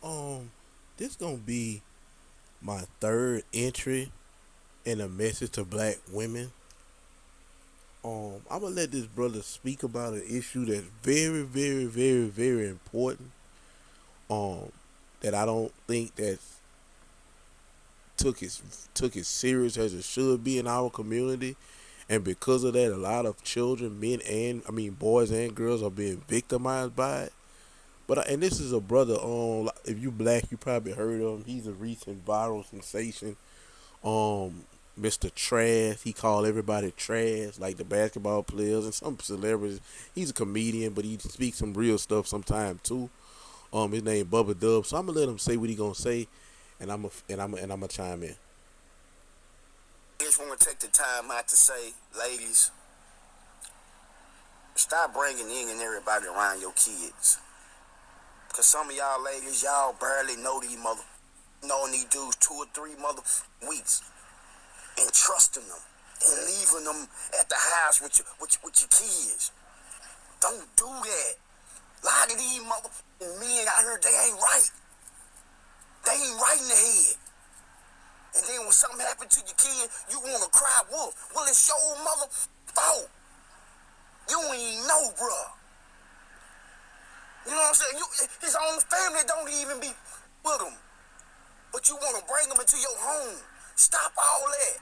Um, this gonna be my third entry in a message to black women. I'm gonna let this brother speak about an issue that's very, very, very, very important. Um, that I don't think that took as serious as it should be in our community, and because of that, a lot of children, men and boys and girls, are being victimized by it. But and this is a brother. If you black, you probably heard of him. He's a recent viral sensation. Um, Mr. Trash. He called everybody trash, like the basketball players and some celebrities. He's a comedian, but he speaks some real stuff sometimes too. His name Bubba Dub. So I'm gonna let him say what he gonna say, and I'm gonna chime in. I just want to take the time out to say, ladies, stop bringing in and everybody around your kids. Because some of y'all ladies, y'all barely know these knowing these dudes 2 or 3 weeks and trusting them and leaving them at the house with your kids. Don't do that. A lot of these men I heard they ain't right. They ain't right in the head. And then when something happened to your kid, you want to cry wolf. Well, it's your fault. You ain't even know, bruh. You know what I'm saying? His own family don't even be with him. But you want to bring them into your home. Stop all that.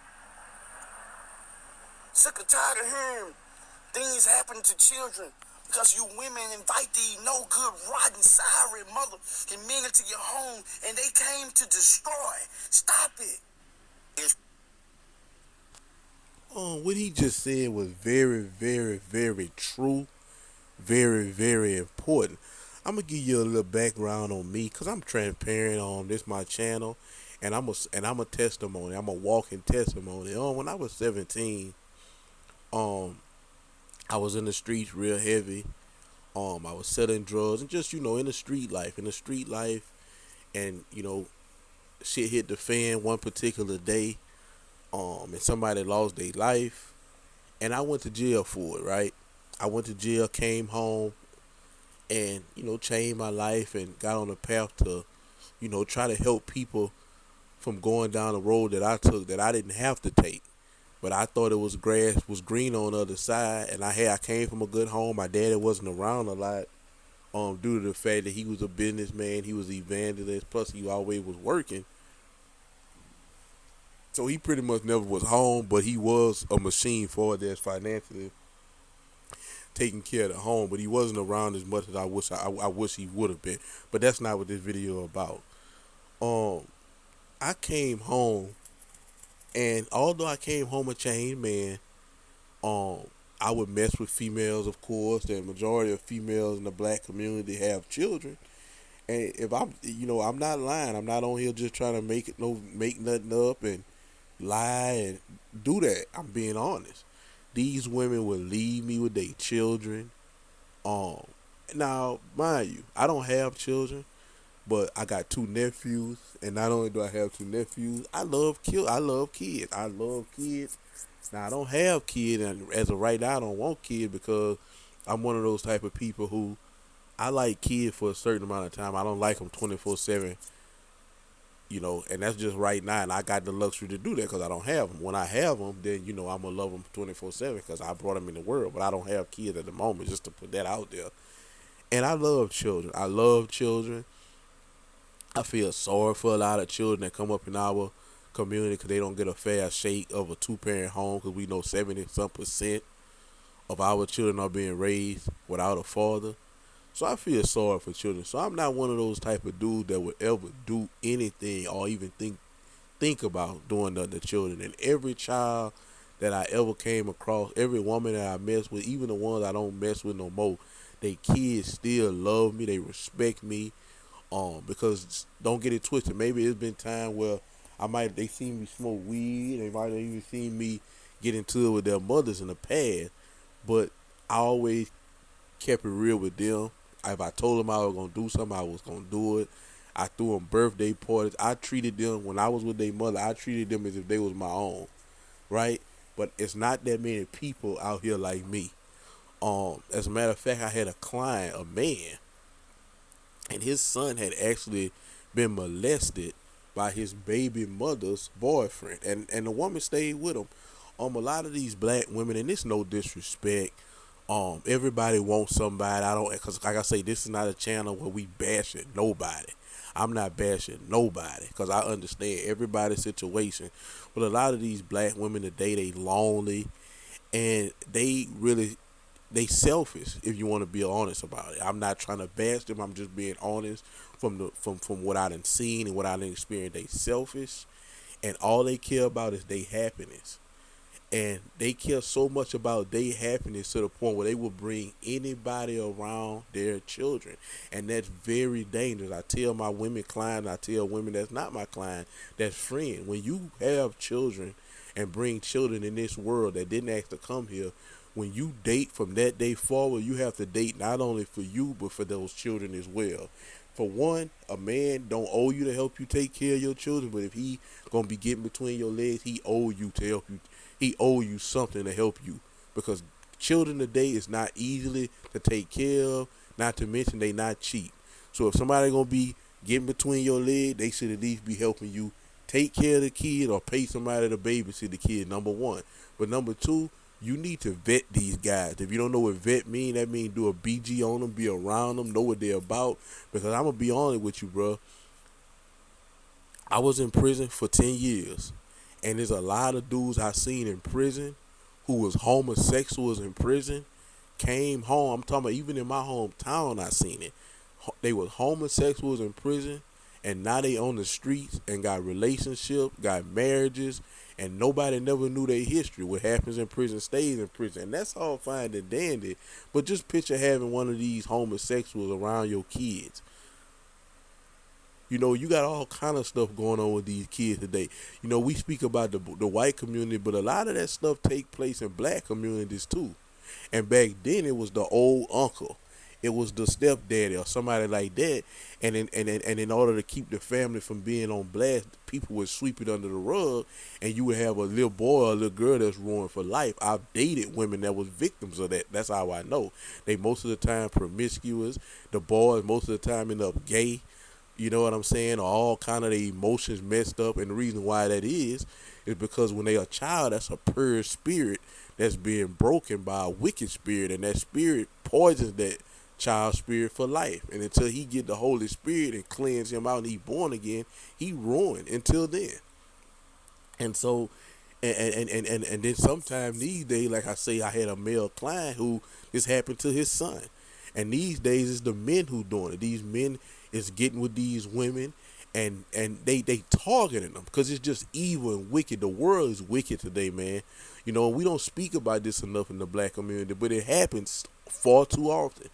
Sick and tired of hearing things happen to children because you women invite these no good, rotten, sorry mother and men into your home and they came to destroy. Stop it. What he just said was very, very, very true, very, very important. I'm gonna give you a little background on me, cause I'm transparent on this my channel, and I'm a testimony. I'm a walking testimony. When I was 17, um, I was in the streets real heavy. I was selling drugs and just in the street life, and shit hit the fan one particular day. And somebody lost their life, and I went to jail for it. Right, I went to jail, came home, and changed my life and got on the path to try to help people from going down the road that I took, that I didn't have to take. But I thought it was grass was green on the other side, and I came from a good home. My daddy wasn't around a lot, due to the fact that he was a businessman, he was an evangelist, plus he always was working. So he pretty much never was home, but he was a machine for this financially taking care of the home. But he wasn't around as much as I wish he would have been. But that's not what this video about. Um, I came home, and although I came home a changed man, um, I would mess with females, of course. The majority of females in the black community have children, and if I'm not lying. I'm not on here just trying to make nothing up and lie and do that. I'm being honest. These women would leave me with their children. Um, Now, mind you, I don't have children, but I got two nephews, and not only do I have two nephews, I love kids. I love kids. Now I don't have kids, and as of right now, I don't want kids because I'm one of those type of people who I like kids for a certain amount of time. I don't like them 24/7. And that's just right now, and I got the luxury to do that because I don't have them. When I have them, then I'm gonna love them 24/7 because I brought them in the world. But I don't have kids at the moment, just to put that out there. And I love children. I love children. I feel sorry for a lot of children that come up in our community because they don't get a fair shake of a two-parent home, because we know 70% of our children are being raised without a father. So I feel sorry for children. So I'm not one of those type of dudes that would ever do anything or even think about doing nothing to children. And every child that I ever came across, every woman that I mess with, even the ones I don't mess with no more, they kids still love me. They respect me. Because don't get it twisted. Maybe it's been time where they seen me smoke weed. They might have even seen me get into it with their mothers in the past. But I always kept it real with them. If I told them I was gonna do something, I was gonna do it. I threw them birthday parties. I treated them, when I was with their mother, I treated them as if they was my own, right? But it's not that many people out here like me. As a matter of fact, I had a client, a man, and his son had actually been molested by his baby mother's boyfriend, and the woman stayed with him. A lot of these black women, and it's no disrespect. Everybody wants somebody. I don't, because like I say, this is not a channel where we bashing nobody. I'm not bashing nobody because I understand everybody's situation. But a lot of these black women today, they lonely and they really they selfish. If you want to be honest about it, I'm not trying to bash them. I'm just being honest from what I done seen and what I done experienced. They selfish, and all they care about is their happiness, and they care so much about their happiness to the point where they will bring anybody around their children, and that's very dangerous. I tell my women clients, I tell women that's not my client, that's friend, when you have children and bring children in this world that didn't ask to come here, when you date from that day forward, you have to date not only for you but for those children as well. For one, a man don't owe you to help you take care of your children, but if he gonna be getting between your legs, he owe you to help you. He owe you something to help you, because children today is not easily to take care of. Not to mention they not cheap. So if somebody gonna be getting between your legs, they should at least be helping you take care of the kid or pay somebody to babysit the kid. Number one, but number two, you need to vet these guys. If you don't know what vet mean, that mean do a BG on them, be around them, know what they're about. Because I'm gonna be honest with you, bro. I was in prison for 10 years, and there's a lot of dudes I seen in prison who was homosexuals in prison, came home. I'm talking about even in my hometown, I seen it. They was homosexuals in prison, and now they on the streets and got relationships, got marriages, and nobody never knew their history. What happens in prison stays in prison, and that's all fine and dandy. But just picture having one of these homosexuals around your kids. You know, you got all kind of stuff going on with these kids today. You know, we speak about the white community, but a lot of that stuff take place in black communities too. And back then, it was the old uncle, it was the stepdaddy or somebody like that. And in order to keep the family from being on blast, people would sweep it under the rug, and you would have a little boy or a little girl that's ruined for life. I've dated women that was victims of that. That's how I know. They most of the time promiscuous. The boys most of the time end up gay. You know what I'm saying? Or all kind of the emotions messed up, and the reason why that is because when they are a child, that's a pure spirit that's being broken by a wicked spirit, and that spirit poisons that child spirit for life. And until he get the Holy Spirit and cleanse him out and he born again, he ruined until then. And so, and then sometime these days, like I say, I had a male client who this happened to his son. And these days it's the men who doing it. These men is getting with these women, and they targeting them because it's just evil and wicked. The world is wicked today, man. You know, we don't speak about this enough in the black community, but it happens far too often.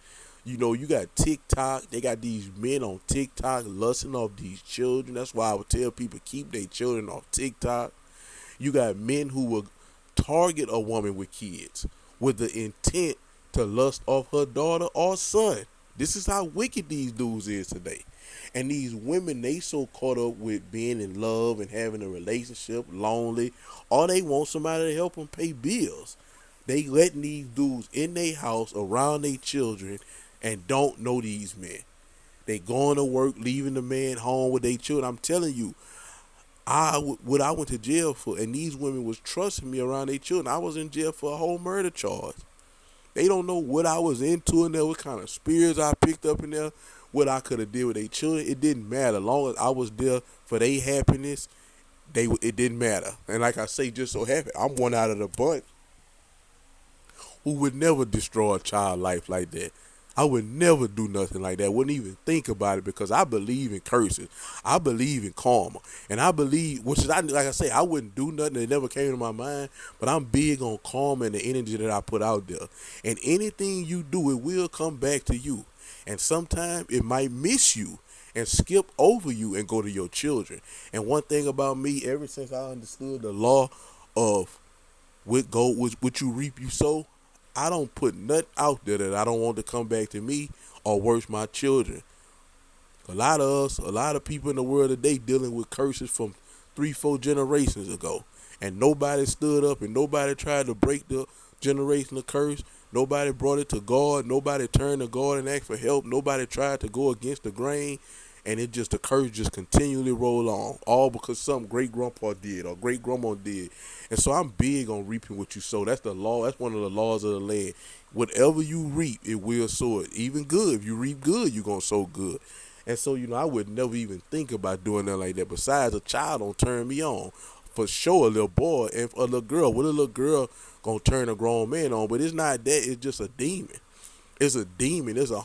You know, you got TikTok. They got these men on TikTok lusting off these children. That's why I would tell people keep their children off TikTok. You got men who will target a woman with kids with the intent to lust off her daughter or son. This is how wicked these dudes is today. And these women, they so caught up with being in love and having a relationship, lonely, or they want somebody to help them pay bills. They letting these dudes in their house around their children and don't know these men. They going to work, leaving the man home with their children. I'm telling you, what I went to jail for, and these women was trusting me around their children. I was in jail for a whole murder charge. They don't know what I was into in there, what kind of spirits I picked up in there, what I could have did with their children. It didn't matter. As long as I was there for their happiness, it didn't matter. And like I say, just so happy, I'm one out of the bunch who would never destroy a child life like that. I would never do nothing like that. Wouldn't even think about it because I believe in curses. I believe in karma. And I believe, which is, like I say, I wouldn't do nothing that never came to my mind, but I'm big on karma and the energy that I put out there. And anything you do, it will come back to you. And sometimes it might miss you and skip over you and go to your children. And one thing about me, ever since I understood the law of what you reap, you sow, I don't put nothing out there that I don't want to come back to me or worse my children. A lot of us, a lot of people in the world today dealing with curses from 3, 4 generations ago. And nobody stood up and nobody tried to break the generational curse. Nobody brought it to God. Nobody turned to God and asked for help. Nobody tried to go against the grain. and it just the curse just continually roll on, all because something great grandpa did or great grandma did. And so I'm big on reaping what you sow. That's the law. That's one of the laws of the land. Whatever you reap, it will sow it. Even good, if you reap good, you're gonna sow good. And so, I would never even think about doing that like that. Besides, a child don't turn me on. For sure, a little boy and a little girl. What a little girl gonna turn a grown man on? But it's not that. It's just a demon. It's a demon. It's a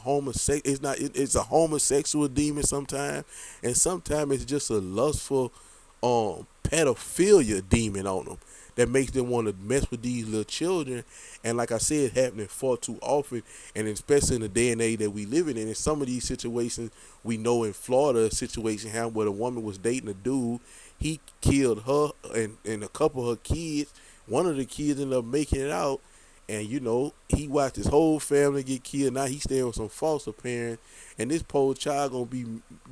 It's not. It's a homosexual demon sometimes, and sometimes it's just a lustful, pedophilia demon on them that makes them want to mess with these little children. And like I said, it's happening far too often, and especially in the day and age that we living in. In some of these situations, we know in Florida, a situation happened where a woman was dating a dude. He killed her and a couple of her kids. One of the kids ended up making it out, and he watched his whole family get killed. Now he's staying with some foster parent, and this poor child gonna be,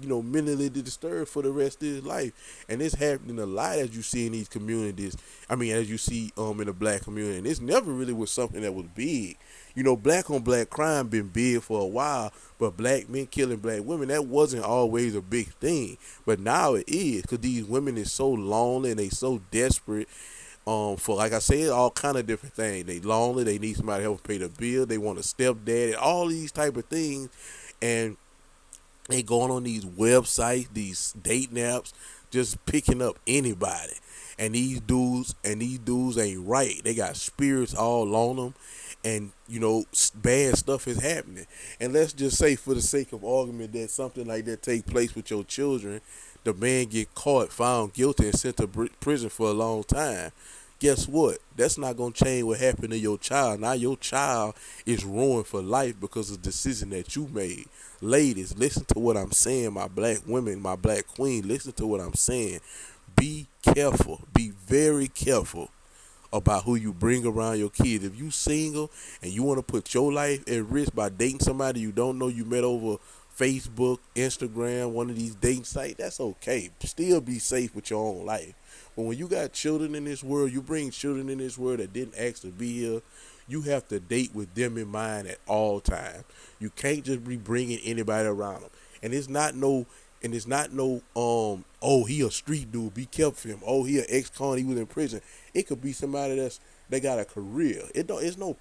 mentally disturbed for the rest of his life. And it's happening a lot as you see in these communities. I mean, as you see in the black community, and this never really was something that was big. Black on black crime been big for a while, but black men killing black women, that wasn't always a big thing. But now it is, because these women is so lonely and they so desperate, for, like I said, all kind of different things. They lonely, they need somebody to help pay the bill, they want a stepdad, all these type of things. And they going on these websites, these dating apps, just picking up anybody. And these dudes ain't right. They got spirits all on them, and bad stuff is happening. And let's just say, for the sake of argument, that something like that take place with your children, the man get caught, found guilty, and sent to prison for a long time. Guess what? That's not gonna change what happened to your child. Now your child is ruined for life because of the decision that you made. Ladies, listen to what I'm saying. My black women, my black queen, listen to what I'm saying. Be careful. Be very careful about who you bring around your kids. If you single and you want to put your life at risk by dating somebody you don't know, you met over Facebook, Instagram, one of these dating sites, that's okay. Still be safe with your own life. But when you got children in this world, you bring children in this world that didn't ask to be here, you have to date with them in mind at all times. You can't just be bringing anybody around them. And it's not no oh, he a street dude, be careful for him. Oh, he an ex-con, he was in prison. It could be somebody they got a career. It's no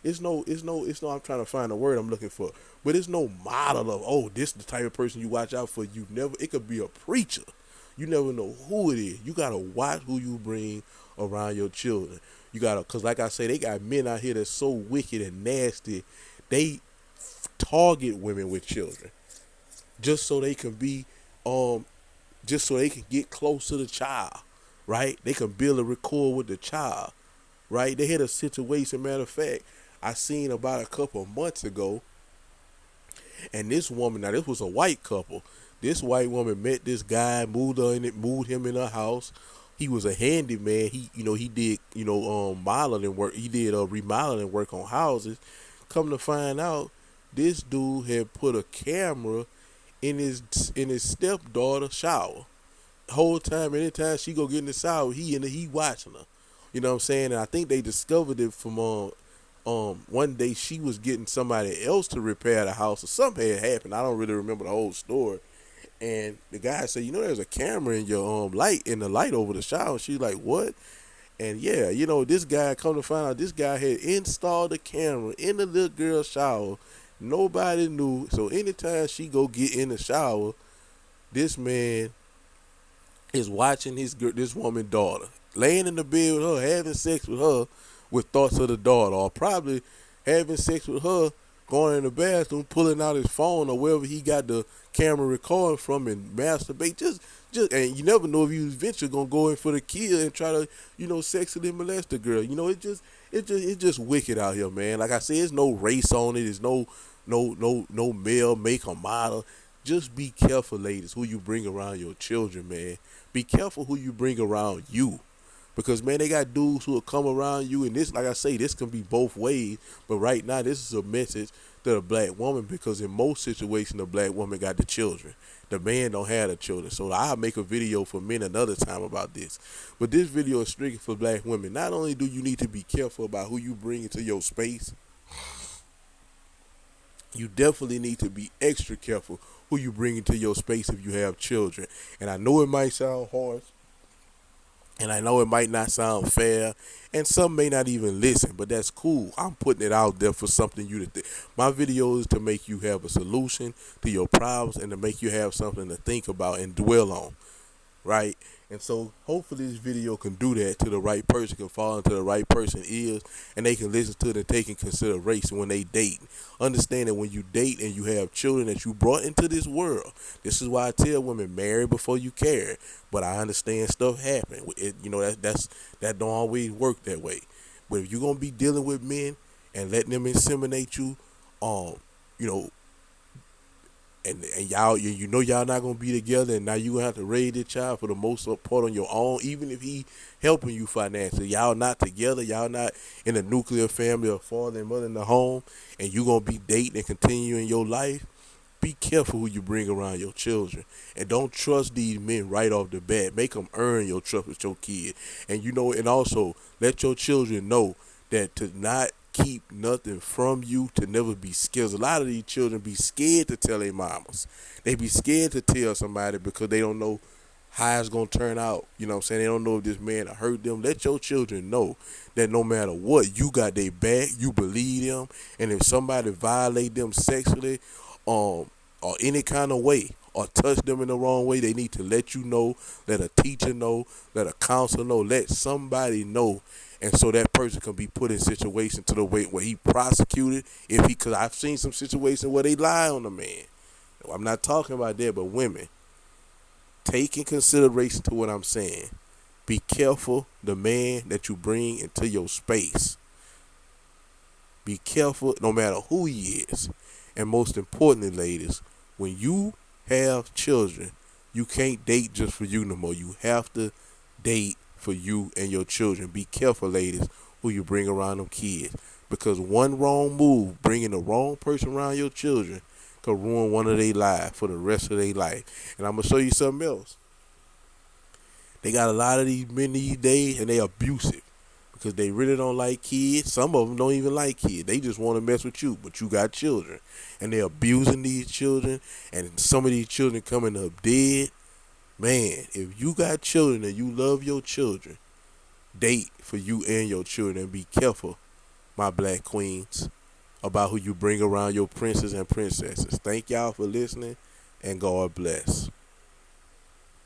I'm trying to find a word I'm looking for. But it's no model of, oh, this the type of person you watch out for. It could be a preacher. You never know who it is. You gotta watch who you bring around your children. You gotta, cause like I say, they got men out here that's so wicked and nasty. They target women with children just so they can be, just so they can get close to the child, right? They can build a rapport with the child, right? They had a situation. Matter of fact, I seen about a couple of months ago, and this woman, now this was a white couple. This white woman met this guy, moved him in her house. He was a handyman. He did, modeling work. He did remodeling work on houses. Come to find out, this dude had put a camera in his stepdaughter's shower. The whole time, anytime she go get in the shower, he watching her. You know what I'm saying? And I think they discovered it from one day she was getting somebody else to repair the house, or something had happened. I don't really remember the whole story. And the guy said, there's a camera in your the light over the shower. She's like, what? And yeah, this guy, come to find out, this guy had installed the camera in the little girl's shower. Nobody knew. So anytime she go get in the shower, this man is watching this woman's daughter, laying in the bed with her, having sex with her, with thoughts of the daughter, or probably having sex with her, going in the bathroom, pulling out his phone or wherever he got the camera recording from, and masturbate. And you never know if you eventually gonna go in for the kill and try to, sexually molest the girl. It's just wicked out here, man. Like I said, there's no race on it. There's no male, make or model. Just be careful, ladies, who you bring around your children, man. Be careful who you bring around you. Because, man, they got dudes who will come around you, and this, like I say, this can be both ways. But right now, this is a message to the black woman, because in most situations, the black woman got the children. The man don't have the children. So I'll make a video for men another time about this. But this video is strictly for black women. Not only do you need to be careful about who you bring into your space, you definitely need to be extra careful who you bring into your space if you have children. And I know it might sound harsh, and I know it might not sound fair, and some may not even listen, but that's cool. I'm putting it out there for something you to think. My video is to make you have a solution to your problems and to make you have something to think about and dwell on, right? And so hopefully this video can do that to the right person, can fall into the right person's ears, and they can listen to it and take in consideration when they date. Understand that when you date and you have children that you brought into this world, this is why I tell women, marry before you carry. But I understand stuff happen. That don't always work that way. But if you're gonna be dealing with men and letting them inseminate you, you know, and y'all, you know y'all not gonna be together, and now you gonna have to raise this child for the most part on your own, even if he helping you financially. Y'all not together, y'all not in a nuclear family of father and mother in the home, and you gonna be dating and continuing your life. Be careful who you bring around your children, and don't trust these men right off the bat. Make them earn your trust with your kid, and also let your children know that to not keep nothing from you, to never be scared. A lot of these children be scared to tell their mamas. They be scared to tell somebody because they don't know how it's gonna turn out. You know what I'm saying? They don't know if this man will hurt them. Let your children know that no matter what, you got their back, you believe them, and if somebody violate them sexually, or any kind of way, or touch them in the wrong way, they need to let you know, let a teacher know, let a counselor know, let somebody know, and so that person can be put in situation to the way where he prosecuted, because I've seen some situations where they lie on the man. I'm not talking about that, but women, take in consideration to what I'm saying. Be careful the man that you bring into your space. Be careful no matter who he is. And most importantly, ladies, when you have children, you can't date just for you no more. You have to date for you and your children. Be careful, ladies, who you bring around them kids. Because one wrong move, bringing the wrong person around your children, could ruin one of their lives for the rest of their life. And I'm going to show you something else. They got a lot of these men these days, and they abusive because they really don't like kids. Some of them don't even like kids. They just want to mess with you, but you got children, and they're abusing these children, and some of these children coming up dead. Man, if you got children and you love your children, date for you and your children, and be careful, my black queens, about who you bring around your princes and princesses. Thank y'all for listening, and God bless.